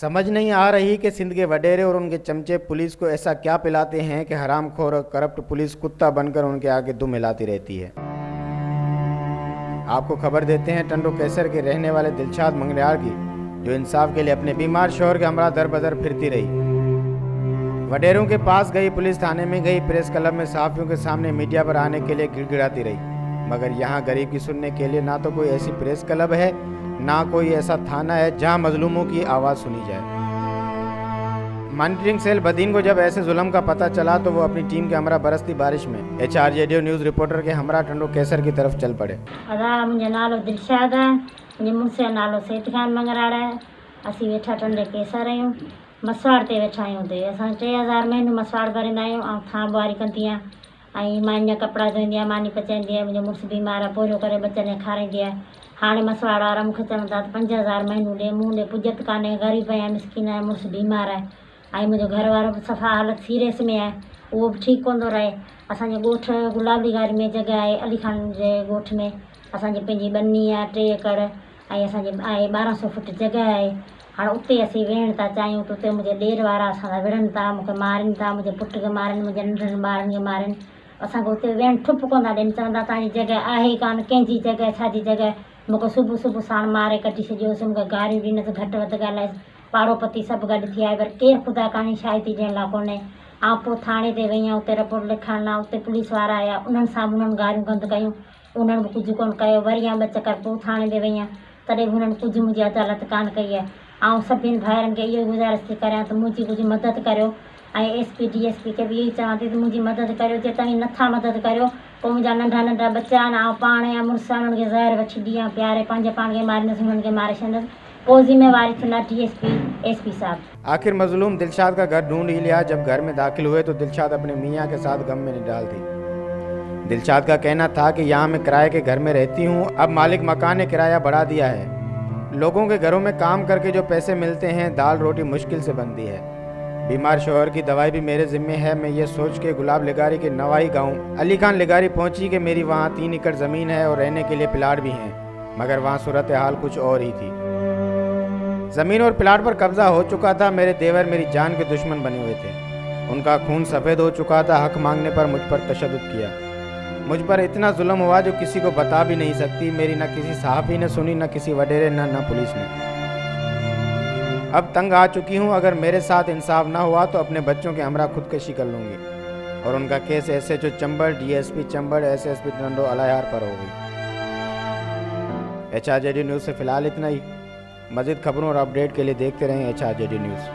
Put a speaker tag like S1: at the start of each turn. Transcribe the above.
S1: समझ नहीं आ रही कि सिंध के वडेरे और उनके चमचे पुलिस को ऐसा क्या पिलाते हैं कि हरामखोर और करप्ट पुलिस कुत्ता बनकर उनके आगे दुम हिलाती रहती है। आपको खबर देते हैं टंडो कैसर के रहने वाले दिलशाद मंगलियार की, जो इंसाफ के लिए अपने बीमार शौहर के हमरा दर बदर फिरती रही। वडेरों के पास गई, पुलिस थाने में गई, प्रेस क्लब में सहाफियों के सामने मीडिया पर आने के लिए गिड़गिड़ाती रही, मगर यहाँ गरीब की सुनने के लिए ना तो कोई ऐसी प्रेस क्लब है, ना कोई ऐसा थाना है जहां मजलूमों की आवाज़ सुनी जाए। मॉनिटरिंग सेल बदीन को जब ऐसे जुल्म का पता चला तो वो अपनी टीम के हमरा बरसती बारिश में HRJD न्यूज़ रिपोर्टर के हमरा टंडो कैसर की तरफ चल पड़े।
S2: मुंहिंजो नालो दिलशाद आहे, मुंहिंजे मुड़ुस जो नालो सेठ खान मंगराड़ आहे। असीं वेठा टंडे कैसर आहियूं, मसवाड़ ते वेठा आहियूं। हुते असां 3000 महीनो मसवाड़ भरींदा आहियूं ऐं थां ॿुहारी कंदी आहियां ऐं मानी कपिड़ा धोईंदी आहियां, मानी पचाईंदी आहियां। मुंहिंजो मुड़ुसु बीमार आहे, पोरियो करे बचनि खाराईंदी आहे। हाणे मसवाड़ वारा मूंखे चवनि था 5000 महीनो ॾे, मूं ॾे पुजत कान्हे, ग़रीब आहियां, मिसकिन आहियां, मुड़ुसु बीमार आहे ऐं मुंहिंजो घर वारो बि सफ़ा हालत सीरियस में आहे, उहो बि ठीकु कोन थो रहे। असांजे ॻोठ गुलाबी गारी में जॻह आहे, अली खान जे ॻोठ में असांजी पंहिंजी ॿनी आहे 3 एकड़ ऐं असांजे आहे 1200 फुट जॻह आहे। हाणे उते असीं वेहण था चाहियूं त उते मुंहिंजे ॾेर वारा असां सां विढ़नि था, मूंखे मारनि था, मुंहिंजे पुट खे मारनि, मुंहिंजे नंढनि ॿारनि खे मारनि। असांखे उते वेहण ठुप कोन था ॾियनि, चवंदा तव्हांजी जॻह आहे ई कान, कंहिंजी जॻह, छाजी जॻह। मूंखे सुबुह सुबुह साण मारे कढी छॾियोसि, मूंखे गारियूं ॾिनसि, घटि वधि ॻाल्हाएसि, पाड़ो पती सभु गॾु थी आए, पर केरु ख़ुदा कानी शाइती ॾियण लाइ कोन्हे। ऐं पोइ थाणे ते वई आहियां, उते रिपोर्ट लिखाइण लाइ, उते पुलिस वारा आया, उन्हनि सां बि उन्हनि गारियूं गंद कयूं, उन्हनि बि कुझु कोन कयो। वरी आहियां 2 चकर पोइ थाणे ते वई आहियां, तॾहिं बि हुननि कुझु मुंहिंजी अदालत कान कई आहे। ऐं सभिनि भाइरनि खे इहो गुज़ारिश थी करियां त मुंहिंजी कुझु मदद करियो ऐं SP DSP खे बि इहो ई चवां थी त मुंहिंजी मदद करियो। जेसिताईं नथा मदद करियो पोइ मुंहिंजा नंढा नंढा बच्चा आहिनि, ऐं पाण या मुड़ुसु उन्हनि खे ज़हर वठी ॾियां प्यारे, पंहिंजे पाण खे मारींदसि, उन्हनि खे मारे छॾींदसि, पोइ ज़िम्मेवारी थींदा DSP SP साहब।
S1: आखिर मजलूम दिलशाद का घर ढूंढ ही लिया। जब घर में दाखिल हुए तो दिलशाद अपने मियाँ के साथ गम में निडाल थी। दिलशाद का कहना था कि यहाँ मैं किराए के घर में रहती हूँ, अब मालिक मकान ने किराया बढ़ा दिया है। लोगों के घरों में काम करके जो पैसे मिलते हैं, दाल रोटी मुश्किल से बनती है। बीमार शौहर की दवाई भी मेरे ज़िम्मे है। मैं ये सोच के गुलाब लिगारी के नवाही गाँव अली खान लिगारी पहुंची कि मेरी वहाँ 3 एकड़ ज़मीन है और रहने के लिए प्लाट भी हैं, मगर वहाँ सूरत हाल कुछ और ही थी। ज़मीन और प्लाट पर कब्जा हो चुका था। मेरे देवर मेरी जान के दुश्मन बने हुए थे, उनका खून सफ़ेद हो चुका था। हक मांगने पर मुझ पर तशद्दुद किया, मुझ पर इतना जुल्म हुआ जो किसी को बता भी नहीं सकती। मेरी न किसी सहाफ़ी ने सुनी, न किसी वडेरे, न पुलिस ने। अब तंग आ चुकी हूँ, अगर मेरे साथ इंसाफ ना हुआ तो अपने बच्चों के हमरा खुदकशी कर लूँगी और उनका case SHO Chambal, DSP Chambal, SSP Tando Allahyar पर हो गई। HRJD न्यूज़ से फ़िलहाल इतना ही। मज़ीद खबरों और अपडेट के लिए देखते रहें HRJD न्यूज़।